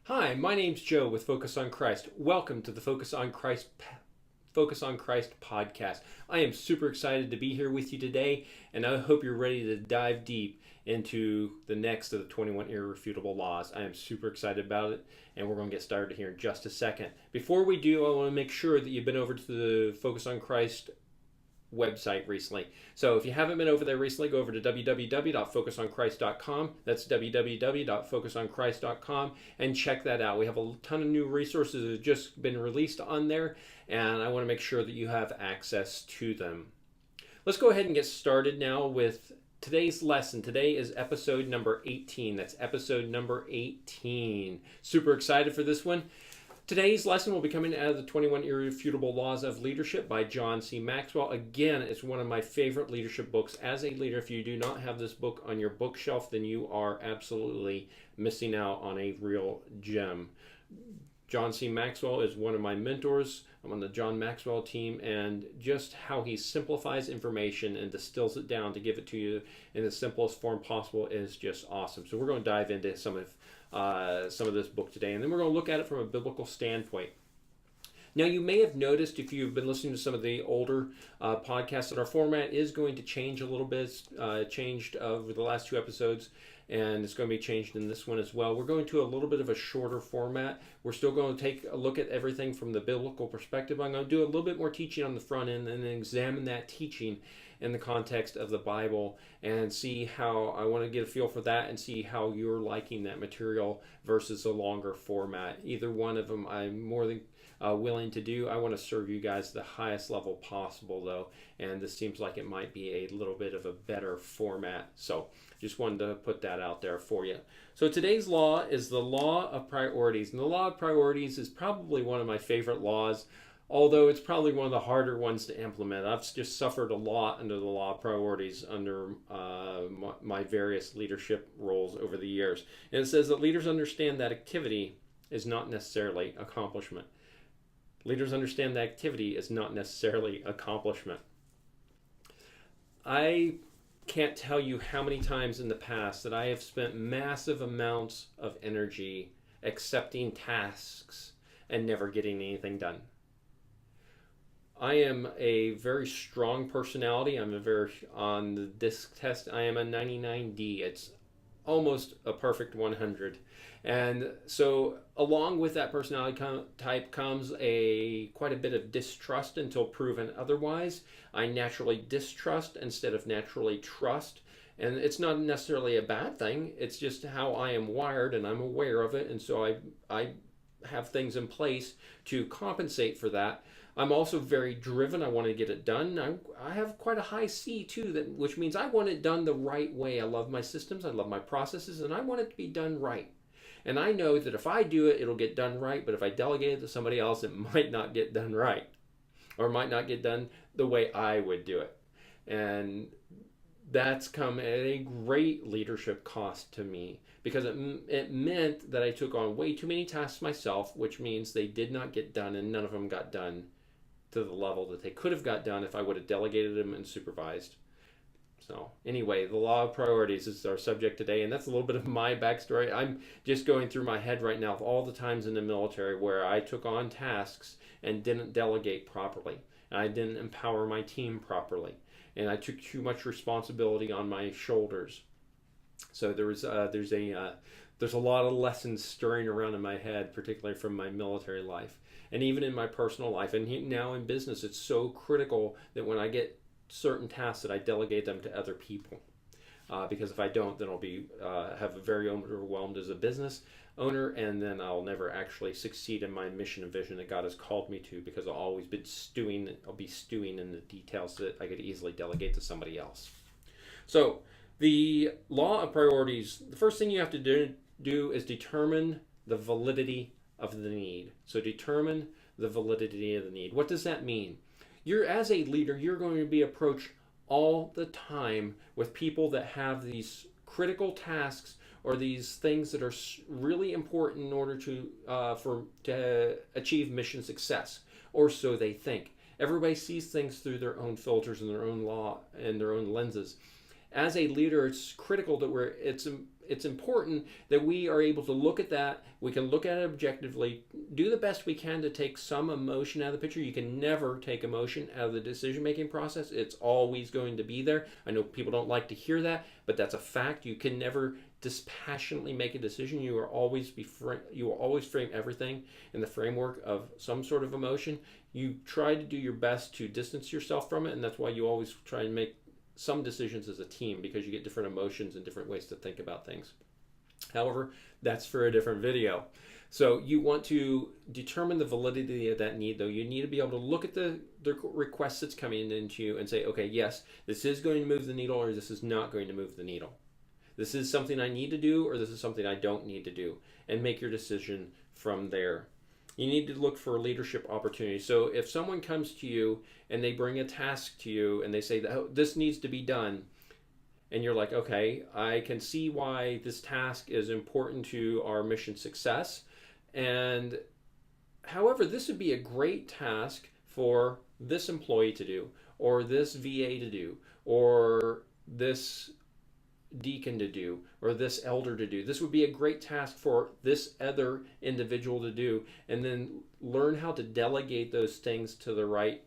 Hi, my name's Joe with Focus on Christ. Welcome to the Focus on Christ podcast. I am super excited to be here with you today, and I hope you're ready to dive deep into the next of the 21 irrefutable laws. I am super excited about it, and we're going to get started here in just a second. Before we do, I want to make sure that you've been over to the Focus on Christ website recently. So if you haven't been over there recently, go over to www.focusonchrist.com. That's www.focusonchrist.com and check that out. We have a ton of new resources that have just been released on there, and I want to make sure that you have access to them. Let's go ahead and get started now with today's lesson. Today is episode number 18. That's episode number 18. Super excited for this one. Today's lesson will be coming out of the 21 Irrefutable Laws of Leadership by John C. Maxwell. Again, it's one of my favorite leadership books. As a leader, if you do not have this book on your bookshelf, then you are absolutely missing out on a real gem. John C. Maxwell is one of my mentors. I'm on the John Maxwell team, and just how he simplifies information and distills it down to give it to you in the simplest form possible is just awesome. So we're going to dive into some of this book today, and then we're going to look at it from a biblical standpoint. Now, you may have noticed if you've been listening to some of the older podcasts that our format is going to change a little bit. Changed over the last two episodes, and it's going to be changed in this one as well. We're going to a little bit of a shorter format. We're still going to take a look at everything from the biblical perspective. I'm going to do a little bit more teaching on the front end and then examine that teaching in the context of the Bible and see how I want to get a feel for that and see how you're liking that material versus a longer format. Either one of them I'm more than willing to do. I want to serve you guys the highest level possible though, and this seems like it might be a little bit of a better format. So just wanted to put that out there for you. So today's law is the law of priorities, and the law of priorities is probably one of my favorite laws, although it's probably one of the harder ones to implement. I've just suffered a lot under the law of priorities under my various leadership roles over the years. And it says that leaders understand that activity is not necessarily accomplishment. Leaders understand that activity is not necessarily accomplishment. I can't tell you how many times in the past that I have spent massive amounts of energy accepting tasks and never getting anything done. I am a very strong personality. On the DISC test, I am a 99D. It's almost a perfect 100. And so along with that personality type comes quite a bit of distrust until proven otherwise. I naturally distrust instead of naturally trust. And it's not necessarily a bad thing. It's just how I am wired, and I'm aware of it. And so I have things in place to compensate for that. I'm also very driven. I want to get it done. I have quite a high C too, which means I want it done the right way. I love my systems, I love my processes, and I want it to be done right. And I know that if I do it, it'll get done right, but if I delegate it to somebody else, it might not get done right, or might not get done the way I would do it. And that's come at a great leadership cost to me, because it meant that I took on way too many tasks myself, which means they did not get done, and none of them got done to the level that they could have got done if I would have delegated them and supervised. So anyway, the law of priorities is our subject today, and that's a little bit of my backstory. I'm just going through my head right now of all the times in the military where I took on tasks and didn't delegate properly, and I didn't empower my team properly, and I took too much responsibility on my shoulders. So there's a lot of lessons stirring around in my head, particularly from my military life. And even in my personal life, and now in business, it's so critical that when I get certain tasks that I delegate them to other people. Because if I don't, then I'll have a very overwhelmed as a business owner, and then I'll never actually succeed in my mission and vision that God has called me to, because I'll be stewing in the details that I could easily delegate to somebody else. So the law of priorities, the first thing you have to do is determine the validity of the need. So determine the validity of the need. What does that mean? As a leader, you're going to be approached all the time with people that have these critical tasks or these things that are really important in order to achieve mission success, or so they think. Everybody sees things through their own filters and their own law and their own lenses. As a leader, it's critical that it's important that we are able to look at that. We can look at it objectively, do the best we can to take some emotion out of the picture. You can never take emotion out of the decision-making process. It's always going to be there. I know people don't like to hear that, but that's a fact. You can never dispassionately make a decision. You will always frame everything in the framework of some sort of emotion. You try to do your best to distance yourself from it, and that's why you always try and make some decisions as a team, because you get different emotions and different ways to think about things. However, that's for a different video. So you want to determine the validity of that need, though. You need to be able to look at the request that's coming into you and say, okay, yes, this is going to move the needle, or this is not going to move the needle. This is something I need to do, or this is something I don't need to do, and make your decision from there. You need to look for leadership opportunities. So if someone comes to you and they bring a task to you and they say, oh, this needs to be done, and you're like, okay, I can see why this task is important to our mission success, and however, this would be a great task for this employee to do, or this VA to do, or this deacon to do, or this elder to do. This would be a great task for this other individual to do, and then learn how to delegate those things to the right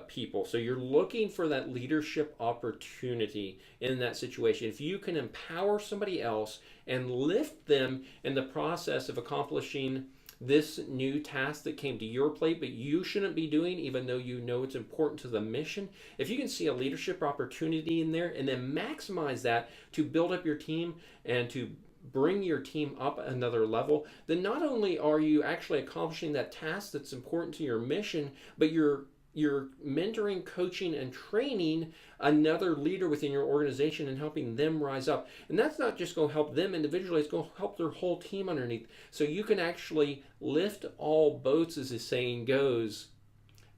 people. So you're looking for that leadership opportunity in that situation. If you can empower somebody else and lift them in the process of accomplishing this new task that came to your plate, but you shouldn't be doing, even though you know it's important to the mission. If you can see a leadership opportunity in there and then maximize that to build up your team and to bring your team up another level, then not only are you actually accomplishing that task that's important to your mission, but you're mentoring, coaching, and training another leader within your organization and helping them rise up. And that's not just going to help them individually, it's going to help their whole team underneath. So you can actually lift all boats, as the saying goes,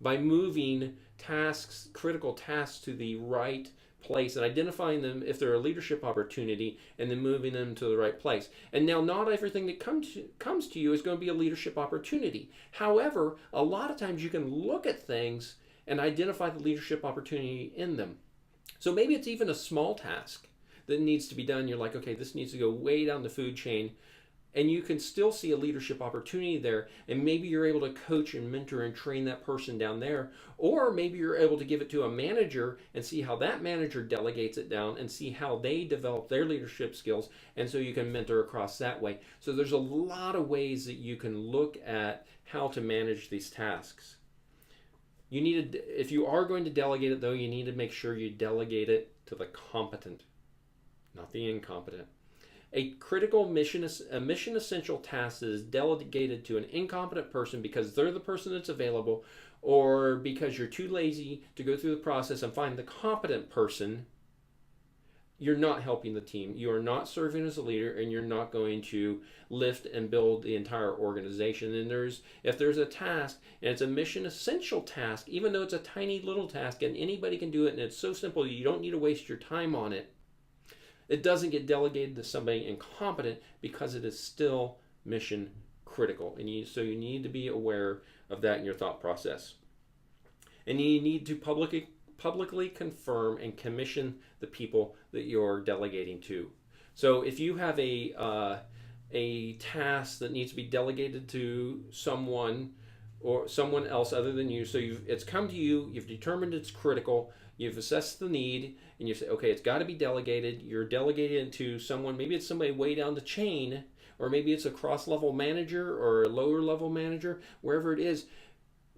by moving tasks, critical tasks, to the right place and identifying them if they're a leadership opportunity, and then moving them to the right place. And now, not everything that comes to you is going to be a leadership opportunity. However, a lot of times you can look at things and identify the leadership opportunity in them. So maybe it's even a small task that needs to be done. You're like, okay, this needs to go way down the food chain, and you can still see a leadership opportunity there, and maybe you're able to coach and mentor and train that person down there, or maybe you're able to give it to a manager and see how that manager delegates it down and see how they develop their leadership skills, and so you can mentor across that way. So there's a lot of ways that you can look at how to manage these tasks. You need to, if you are going to delegate it though, you need to make sure you delegate it to the competent, not the incompetent. A critical mission essential task that is delegated to an incompetent person because they're the person that's available, or because you're too lazy to go through the process and find the competent person, you're not helping the team. You are not serving as a leader, and you're not going to lift and build the entire organization. And if there's a task and it's a mission essential task, even though it's a tiny little task and anybody can do it and it's so simple you don't need to waste your time on it, it doesn't get delegated to somebody incompetent because it is still mission critical. And so you need to be aware of that in your thought process. And you need to publicly confirm and commission the people that you're delegating to. So if you have a task that needs to be delegated to someone or someone else other than you, so it's come to you, you've determined it's critical, you've assessed the need, and you say, okay, it's got to be delegated. You're delegating it to someone. Maybe it's somebody way down the chain, or maybe it's a cross-level manager or a lower-level manager, wherever it is.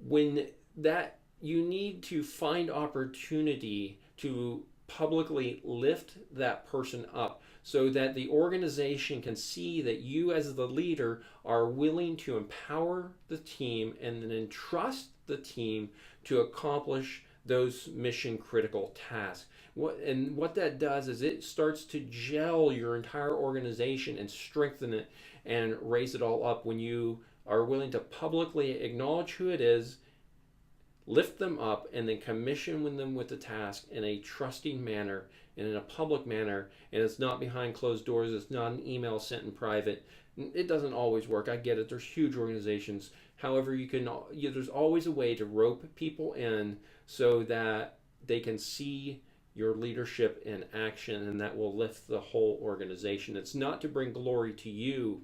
When that, you need to find opportunity to publicly lift that person up so that the organization can see that you as the leader are willing to empower the team and then entrust the team to accomplish those mission critical tasks. What that does is it starts to gel your entire organization and strengthen it and raise it all up when you are willing to publicly acknowledge who it is, lift them up, and then commission them with the task in a trusting manner and in a public manner. And it's not behind closed doors. It's not an email sent in private. It doesn't always work. I get it. There's huge organizations. However, there's always a way to rope people in so that they can see your leadership in action, and that will lift the whole organization. It's not to bring glory to you.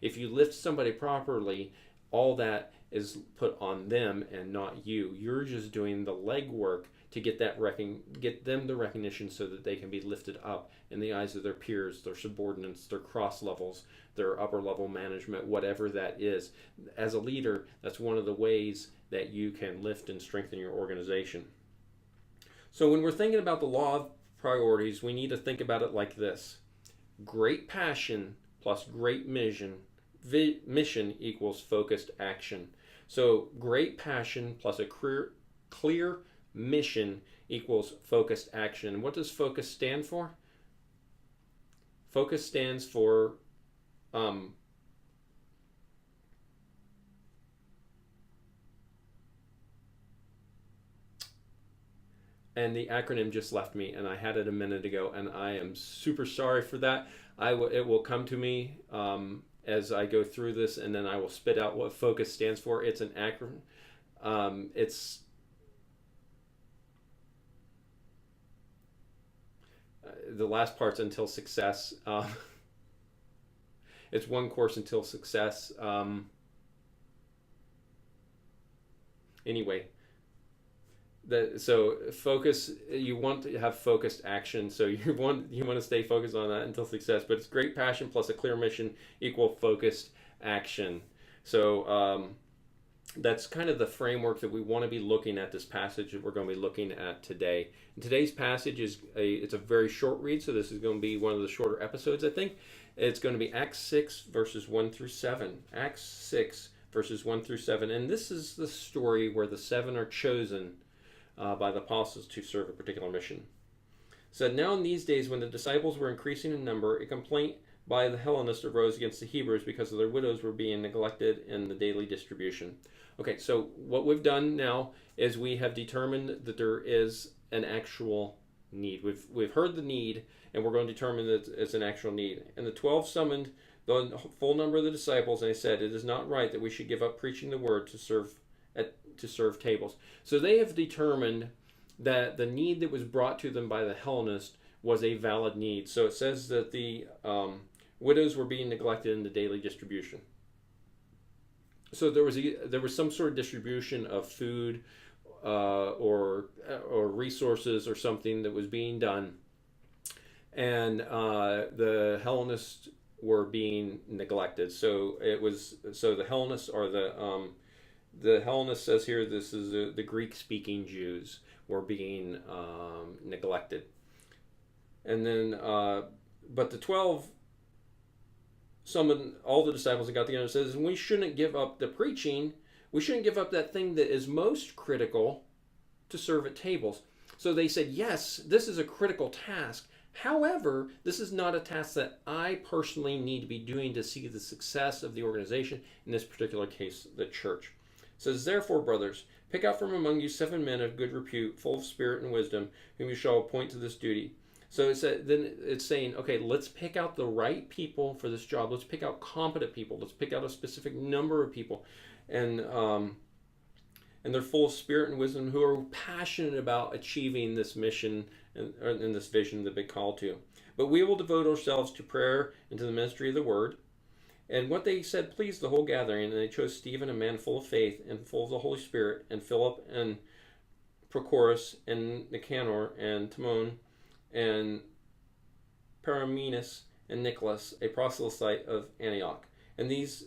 If you lift somebody properly, all that is put on them and not you. You're just doing the legwork to get them the recognition so that they can be lifted up in the eyes of their peers, their subordinates, their cross levels, their upper level management, whatever that is. As a leader, that's one of the ways that you can lift and strengthen your organization. So when we're thinking about the law of priorities, we need to think about it like this. Great passion plus great mission equals focused action. So great passion plus a clear mission equals focused action. What does focus stand for? Focus stands for and the acronym just left me, and I had it a minute ago, and I am super sorry for that. It will come to me as I go through this, and then I will spit out what focus stands for. It's an acronym. It's the last part's until success. It's one course until success. Anyway, so focus. You want to have focused action. So you want to stay focused on that until success. But it's great passion plus a clear mission equal focused action. So that's kind of the framework that we want to be looking at this passage that we're going to be looking at today. And today's passage it's a very short read, so this is going to be one of the shorter episodes, I think. It's going to be Acts 6 verses 1 through 7. Acts 6 verses 1 through 7. And this is the story where the 7 are chosen by the apostles to serve a particular mission. It said, now in these days when the disciples were increasing in number, a complaint by the Hellenists arose against the Hebrews because their widows were being neglected in the daily distribution. Okay, so what we've done now is we have determined that there is an actual need. We've heard the need, and we're going to determine that it's an actual need. And the 12 summoned the full number of the disciples, and they said, it is not right that we should give up preaching the word to serve tables. So they have determined that the need that was brought to them by the Hellenists was a valid need. So it says that the widows were being neglected in the daily distribution. So there was some sort of distribution of food or resources or something that was being done, and the Hellenists were being neglected. So the Hellenists are the Hellenists says here this is the Greek-speaking Jews were being neglected, and then but the 12 summoned all the disciples and got together and says, we shouldn't give up the preaching. We shouldn't give up that thing that is most critical to serve at tables. So they said, yes, this is a critical task. However, this is not a task that I personally need to be doing to see the success of the organization, in this particular case, the church. It says, therefore, brothers, pick out from among you 7 men of good repute, full of spirit and wisdom, whom you shall appoint to this duty. So then it's saying, okay, let's pick out the right people for this job. Let's pick out competent people. Let's pick out a specific number of people. And they're full of spirit and wisdom, who are passionate about achieving this mission and this vision, the big call to. But we will devote ourselves to prayer and to the ministry of the word. And what they said pleased the whole gathering. And they chose Stephen, a man full of faith and full of the Holy Spirit, and Philip and Prochorus and Nicanor and Timon and Paramenes and Nicholas, a proselyte of Antioch. And these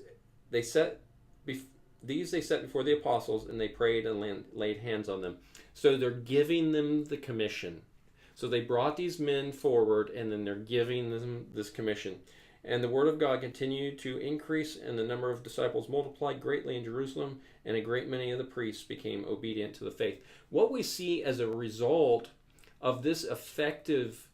they set before the apostles, and they prayed and laid hands on them. So they're giving them the commission. So they brought these men forward, and then they're giving them this commission. And the word of God continued to increase, and the number of disciples multiplied greatly in Jerusalem, and a great many of the priests became obedient to the faith. What we see as a result of this effective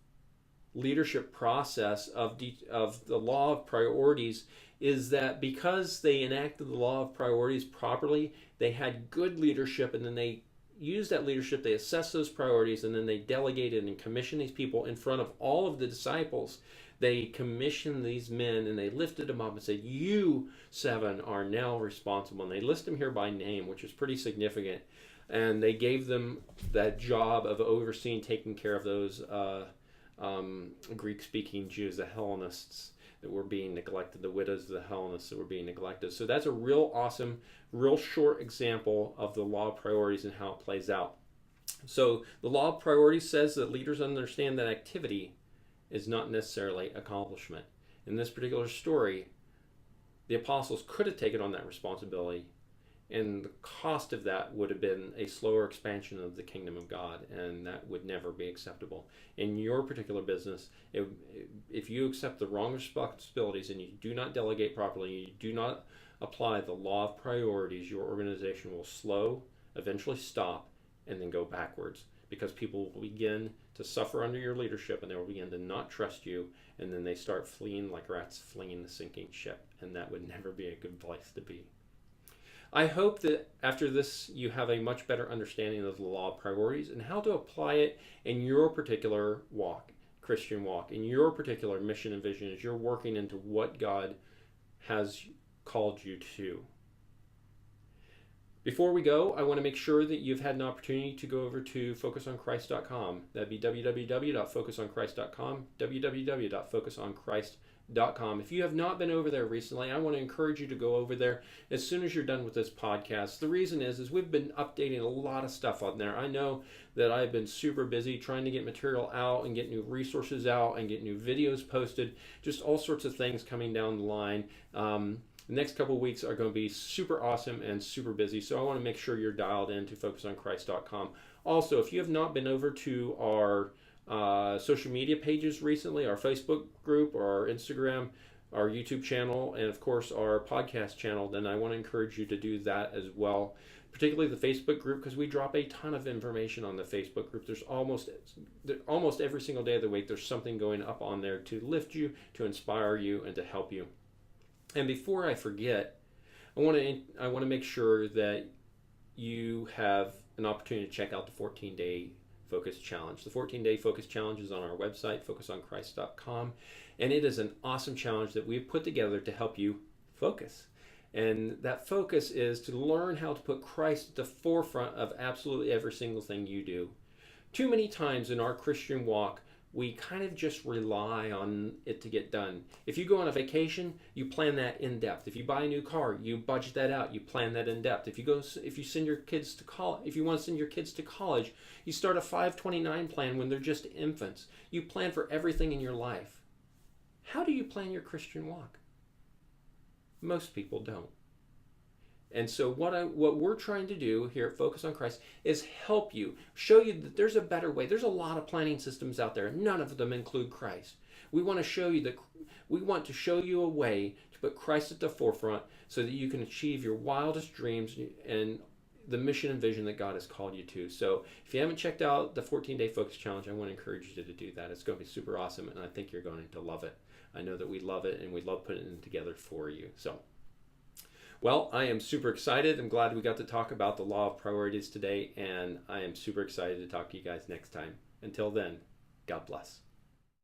leadership process of the law of priorities is that because they enacted the law of priorities properly, they had good leadership, and then they used that leadership, they assessed those priorities, and then they delegated and commissioned these people in front of all of the disciples. They commissioned these men, and they lifted them up and said, you 7 are now responsible. And they list them here by name, which is pretty significant. and they gave them that job of overseeing, taking care of those Greek-speaking Jews, the Hellenists that were being neglected, the widows of the Hellenists that were being neglected. So that's a real awesome, real short example of the law of priorities and how it plays out. So the law of priorities says that leaders understand that activity is not necessarily accomplishment. In this particular story, the apostles could have taken on that responsibility, and the cost of that would have been a slower expansion of the kingdom of God, and that would never be acceptable. In your particular business, if you accept the wrong responsibilities and you do not delegate properly, you do not apply the law of priorities, your organization will slow, eventually stop, and then go backwards, because people will begin to suffer under your leadership, and they will begin to not trust you, and then they start fleeing like rats fleeing the sinking ship, and that would never be a good place to be. I hope that after this you have a much better understanding of the law of priorities and how to apply it in your particular walk, Christian walk, in your particular mission and vision as you're working into what God has called you to. Before we go, I want to make sure that you've had an opportunity to go over to focusonchrist.com. That'd be www.focusonchrist.com, www.focusonchrist.com. If you have not been over there recently, I want to encourage you to go over there as soon as you're done with this podcast. The reason is we've been updating a lot of stuff on there. I know that I've been super busy trying to get material out and get new resources out and get new videos posted, just all sorts of things coming down the line. The next couple of weeks are going to be super awesome and super busy, so I want to make sure you're dialed in to focusonchrist.com. Also, if you have not been over to our social media pages recently, our Facebook group, or our Instagram, our YouTube channel, and of course our podcast channel, then I want to encourage you to do that as well, particularly the Facebook group, because we drop a ton of information on the Facebook group. There's almost every single day of the week there's something going up on there to lift you, to inspire you, and to help you. And before I forget, I want to make sure that you have an opportunity to check out the 14-day Focus Challenge. The 14-day Focus Challenge is on our website, focusonchrist.com, and it is an awesome challenge that we've put together to help you focus. And that focus is to learn how to put Christ at the forefront of absolutely every single thing you do. Too many times in our Christian walk, we kind of just rely on it to get done. If you go on a vacation, you plan that in depth. If you buy a new car, you budget that out. You plan that in depth. If you send your kids to college, if you want to send your kids to college, you start a 529 plan when they're just infants. You plan for everything in your life. How do you plan your Christian walk? Most people don't. And so what we're trying to do here at Focus on Christ is help you, show you that there's a better way. There's a lot of planning systems out there, and none of them include Christ. We want to show you a way to put Christ at the forefront so that you can achieve your wildest dreams and the mission and vision that God has called you to. So if you haven't checked out the 14-day Focus Challenge, I want to encourage you to do that. It's going to be super awesome, and I think you're going to love it. I know that we love it, and we love putting it together for you. So, well, I am super excited. I'm glad we got to talk about the law of priorities today, and I am super excited to talk to you guys next time. Until then, God bless.